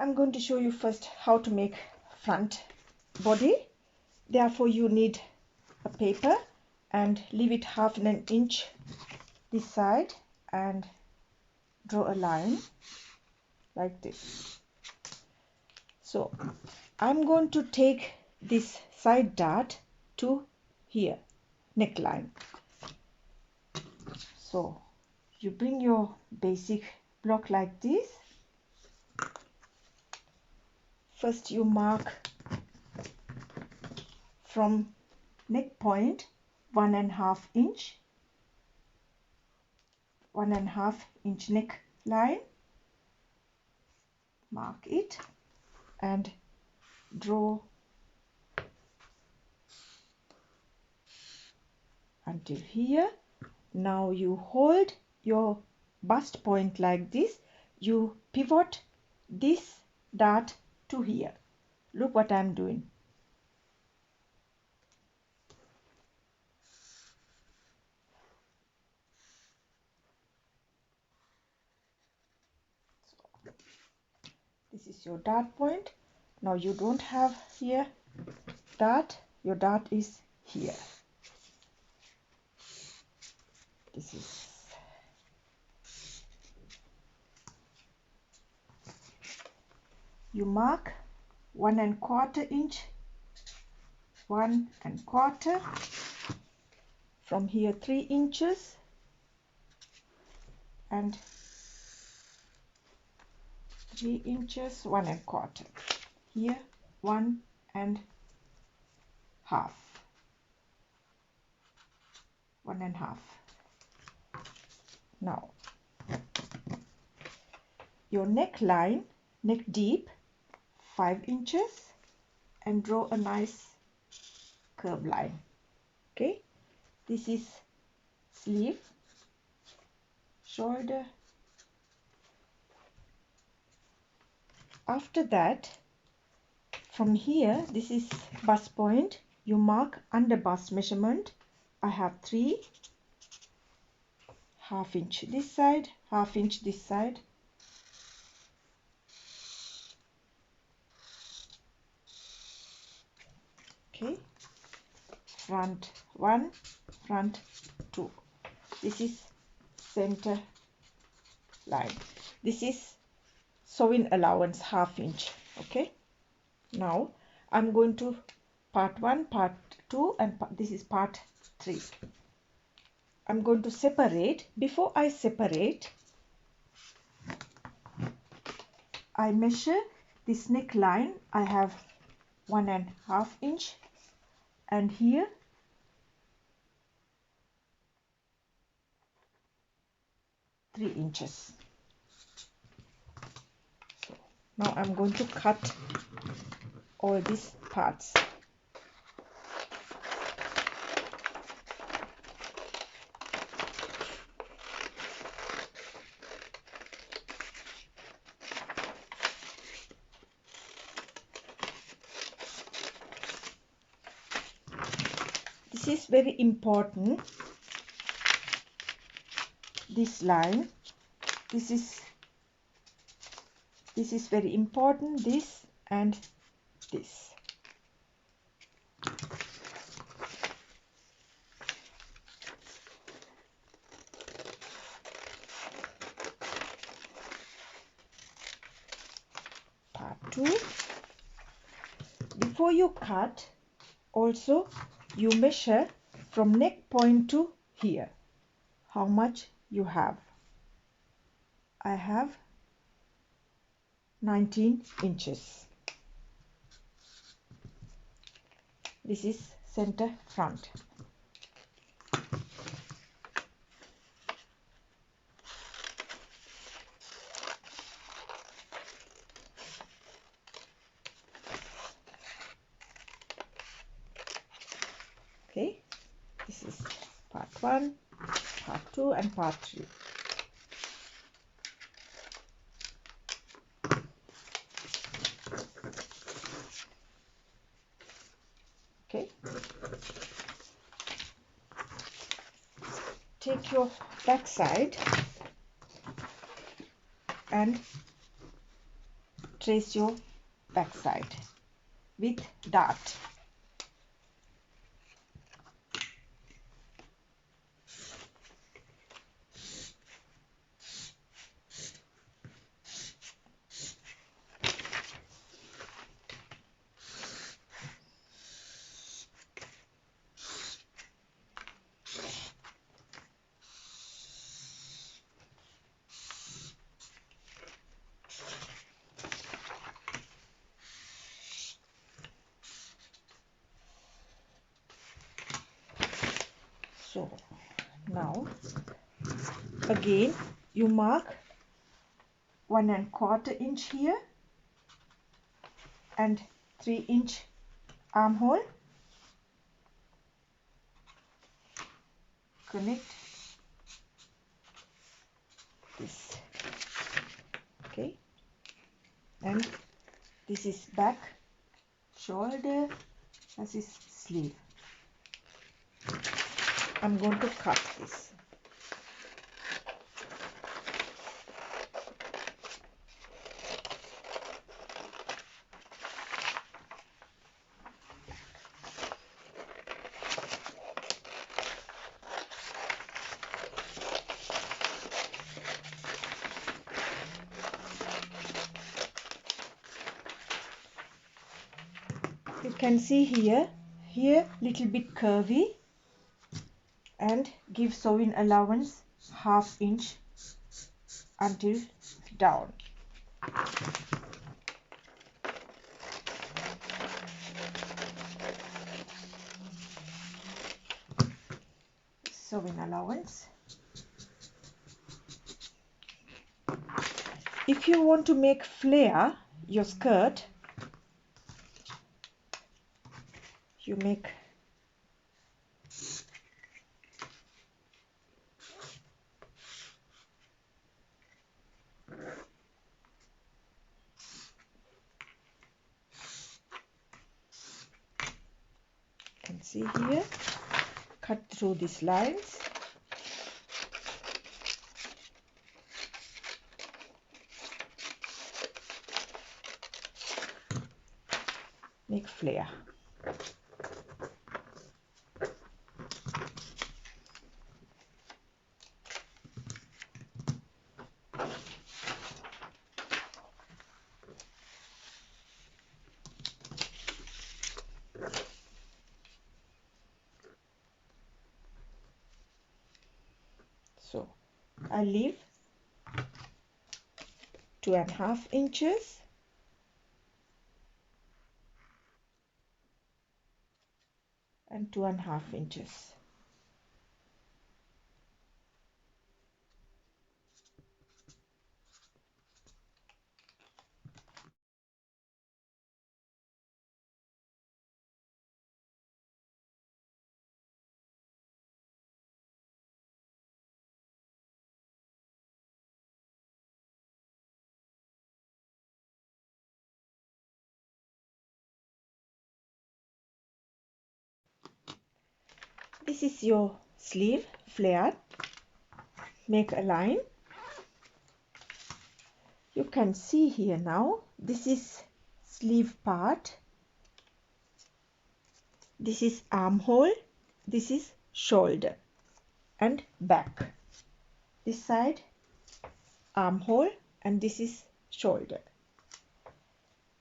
I'm going to show you first how to make front body. Therefore you need a paper and leave it half an inch this side and draw a line like this. So I'm going to take this side dart to here, neckline. So you bring your basic block like this. First you mark from neck point 1.5 inch, 1.5 inch neck line. Mark it and draw until here. Now you hold your bust point like this. You pivot this dart to here. Look what I'm doing. So, this is your dart point. Now you don't have here dart. Your dart is here. This is you mark 1.25 inch, 1.25 from here 3 inches and 3 inches, 1.25 here, 1.5, 1.5. Now your neckline, neck deep 5 inches and draw a nice curve line. Okay, this is sleeve, shoulder. After that, from here, this is bust point. You mark under bust measurement. I have 3, half inch this side, half inch this side. Okay, front 1, front 2. This is center line. This is sewing allowance, half inch. Okay, now I'm going to part 1, part 2 and this is part 3. I'm going to separate. Before I separate, I measure this neckline. I have 1.5 inch and here 3 inches. So now I'm going to cut all these parts. This is very important. This line, this is very important, this and this. Part 2. Before you cut, also you measure from neck point to here how much you have. I have 19 inches. This is center front. Okay, this is part 1, part 2 and part 3. Okay, take your back side and trace your back side with dart. So now again you mark 1¼ inch here and 3-inch armhole. Connect this, okay, and this is back shoulder, this is sleeve. I'm going to cut this. You can see here little bit curvy, and give sewing allowance 1/2 inch until down. Sewing allowance. If you want to make flare your skirt, you make can see here, cut through these lines. Make flare. So I leave 2½ inches and 2½ inches. This is your sleeve flare. Make a line. You can see here now, this is sleeve part, this is armhole, this is shoulder and back. This side armhole and this is shoulder.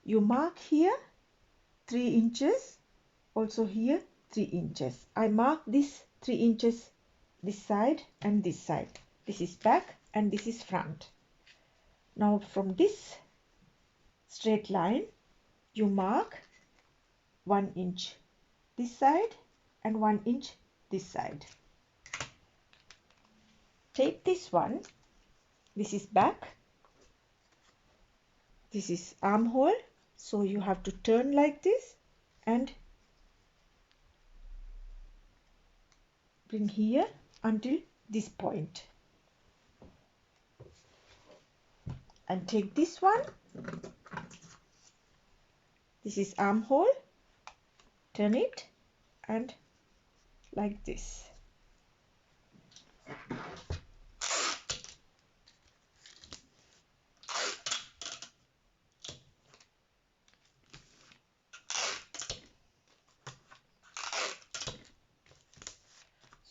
You mark here 3 inches, also here 3 inches. I mark this 3 inches this side and this side. This is back and this is front. Now from this straight line you mark 1 inch this side and 1 inch this side. Take this one, this is back, this is armhole, so you have to turn like this and bring here until this point. And take this one, this is armhole, turn it and like this.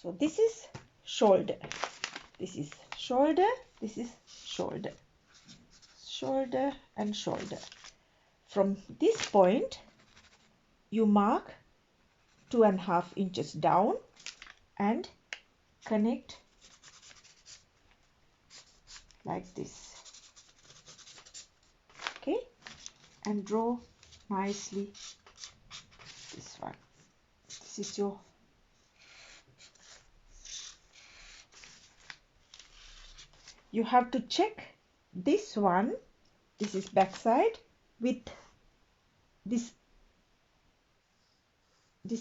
So this is shoulder, this is shoulder, this is shoulder, shoulder and shoulder. From this point you mark 2.5 inches down and connect like this, okay, and draw nicely this one. This is your you have to check this one, this is back side with this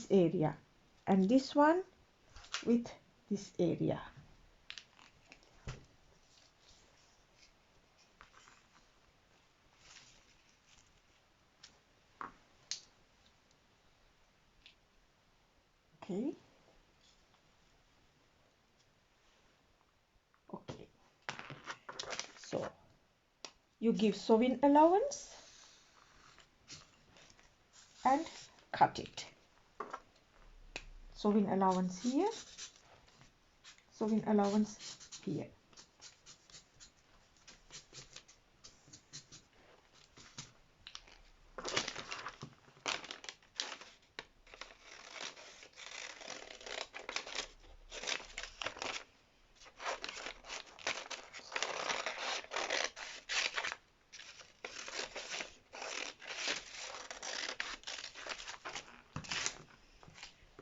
area, and this one with this area. Okay. Okay. So you give sewing allowance and cut it. Sewing allowance here, sewing allowance here.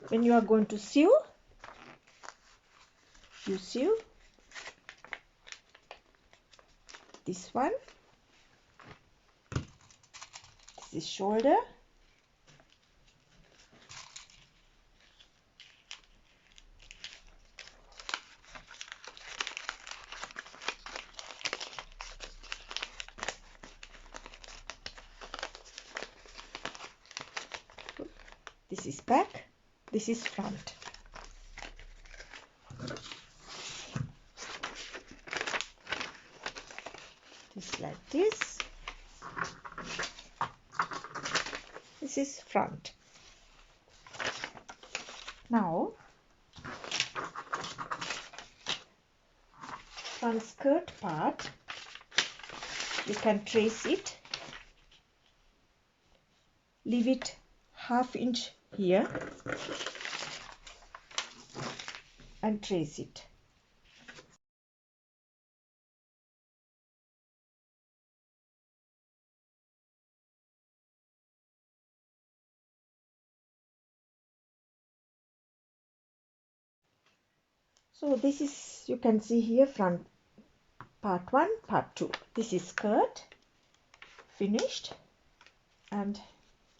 When you are going to sew, you sew this one, this is shoulder, this is back, this is front. Just like this. This is front. Now front skirt part, you can trace it, leave it 1/2 inch here and trace it. So this is, you can see here, front part 1, part 2. This is skirt, finished, and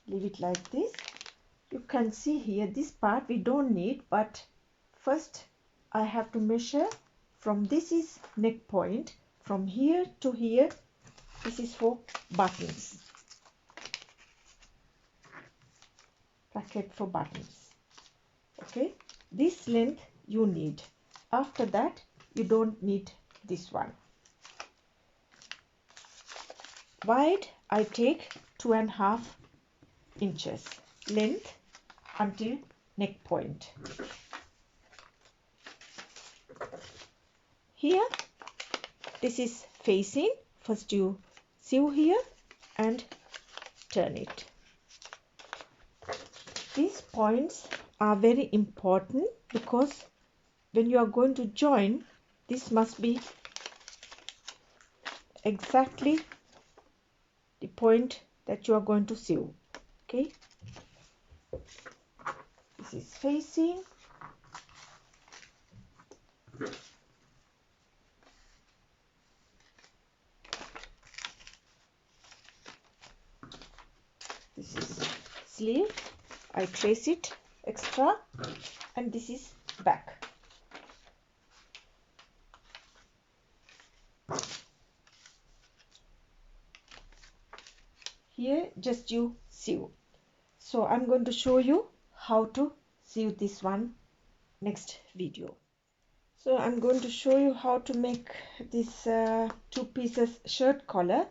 leave it like this. You can see here, this part we don't need, but first I have to measure from, this is neck point, from here to here. This is for buttons, bracket for buttons. Okay, this length you need. After that you don't need this one. Wide I take 2.5 inches, length until neck point. Here this is facing, first you sew here and turn it. These points are very important because when you are going to join, this must be exactly the point that you are going to sew. Okay, this is facing, this is sleeve, I trace it extra, and this is back. Here just you sew. So I'm going to show you how to sew this one next video. So I'm going to show you how to make this 2 pieces shirt collar,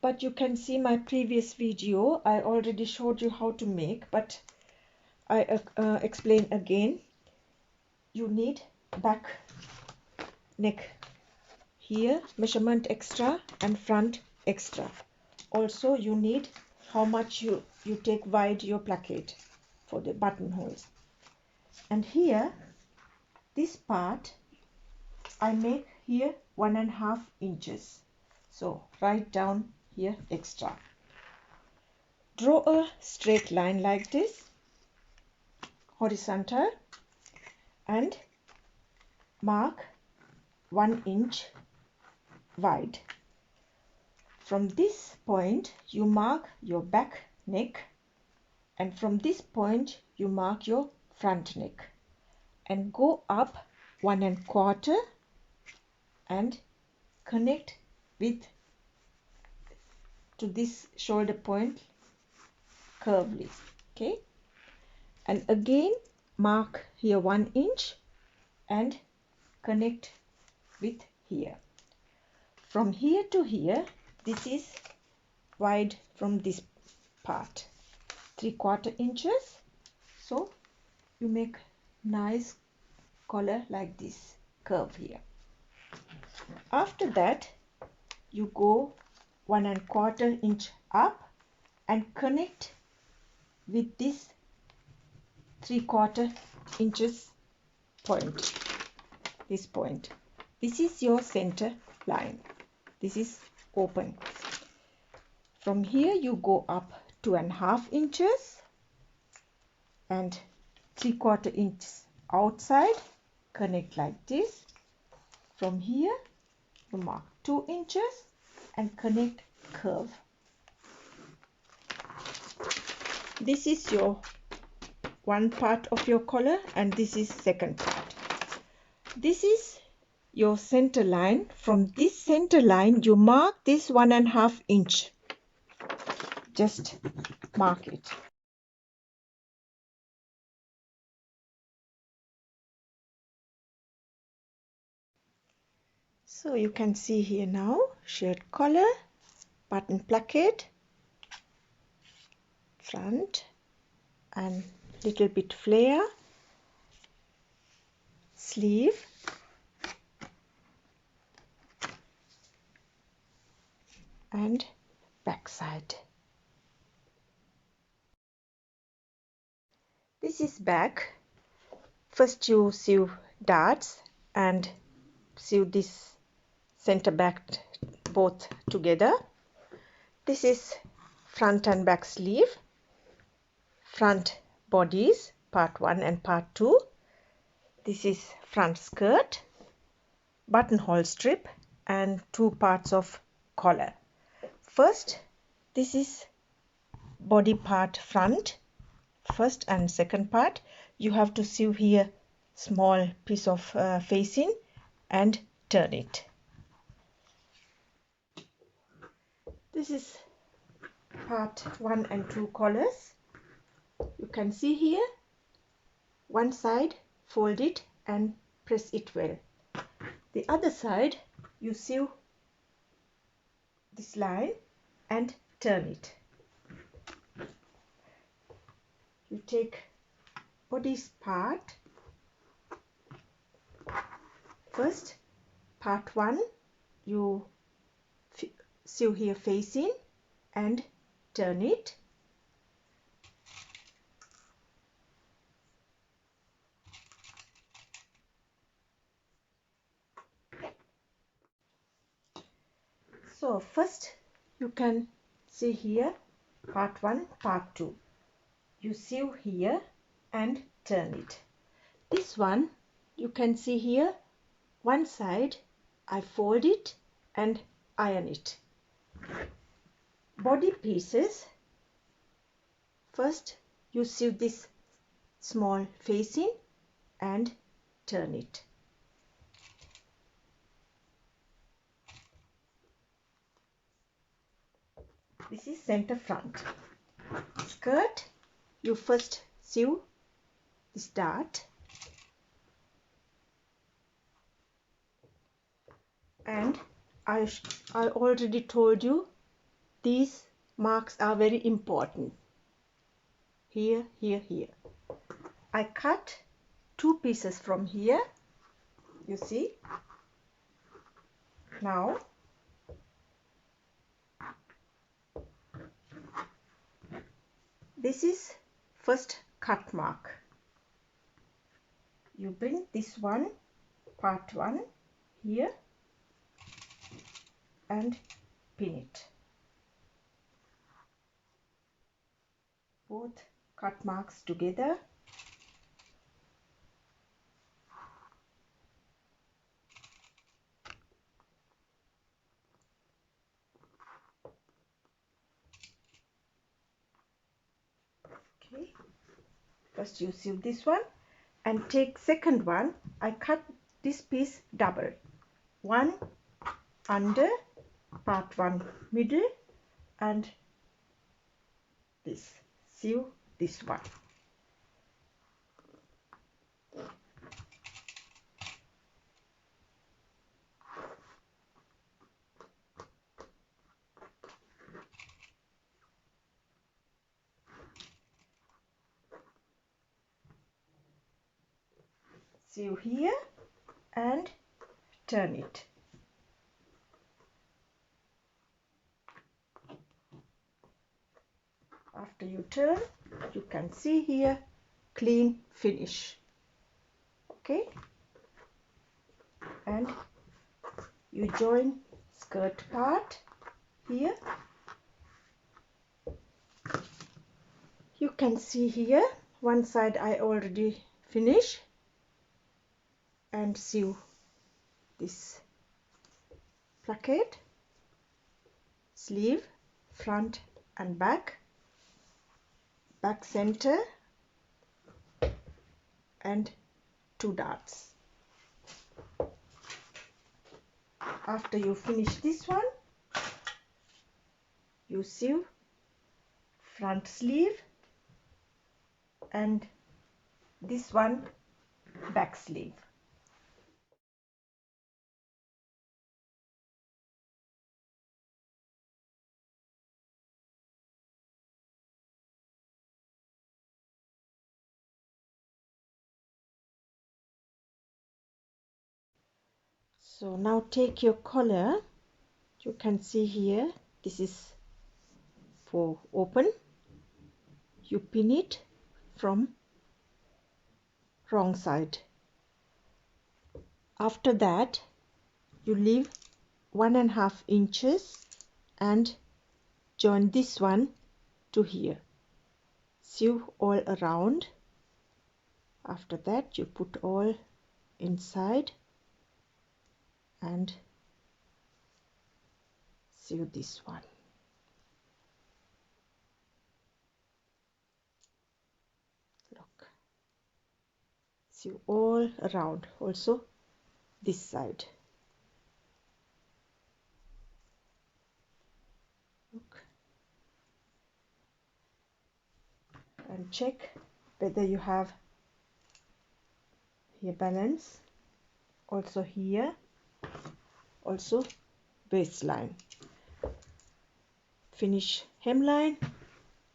but you can see my previous video, I already showed you how to make, but I explain again. you need back neck here measurement extra and front extra. Also you need how much you take wide your placket for the buttonholes. And here this part I make here 1.5 inches. So write down here extra. Draw a straight line like this, horizontal, and mark 1 inch wide. From this point you mark your back neck, and from this point you mark your front neck, and go up 1.25 and connect with to this shoulder point curvely. Okay, and again mark here 1 inch and connect with here. From here to here, this is wide from this part, 3/4 inches. So you make nice collar like this curve here. After that you go 1.25 inch up and connect with this 3/4 inches point, this point. This is your center line. This is open. From here you go up 2.5 inches and 3/4 inches outside, connect like this. From here you mark 2 inches and connect curve. This is your one part of your collar and this is second part. This is your center line. From this center line you mark this 1.5 inch. Just mark it. So you can see here now shirt collar, button placket, front and little bit flare, sleeve, and back side. This is back. First you sew darts and sew this center back both together. This is front and back sleeve, front bodies part 1 and part 2. This is front skirt, buttonhole strip and 2 parts of collar. First, this is body part front, first and second part. You have to sew here small piece of facing and turn it. This is part 1 and 2 collars. You can see here one side, fold it and press it well. The other side you sew this line and turn it. You take body's part. First, part 1 you sew here facing and turn it. So first you can see here part 1, part 2. You sew here and turn it. This one you can see here one side I fold it and iron it. Body pieces, first you sew this small facing and turn it. This is center front. Skirt, you first sew this dart and I already told you these marks are very important. Here, here, here. I cut two pieces from here, you see. Now this is first cut mark. You bring this one, part 1 here, and pin it. Both cut marks together. Okay. First you sew this one and take second one. I cut this piece double. One under, part 1 middle, and this. Sew this one. Sew here and turn it. After you turn, you can see here clean finish. Okay, and you join skirt part here. You can see here one side I already finished, and sew this placket, sleeve, front and back, back center, and 2 darts. After you finish this one, you sew front sleeve and this one back sleeve. So now take your collar. You can see here, this is for open. You pin it from wrong side. After that, you leave 1.5 inches and join this one to here. Sew all around. After that, you put all inside and sew this one. Look, sew all around, also this side. Look, and check whether you have here balance, also here, also waistline. Finish hemline,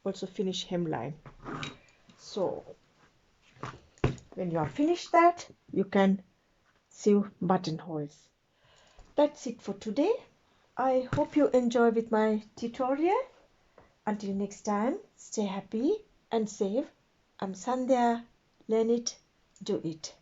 also finish hemline. So when you are finished that, you can sew buttonholes. That's it for today. I hope you enjoy with my tutorial. Until next time, stay happy and safe. I'm Sandhya. Learn it, do it.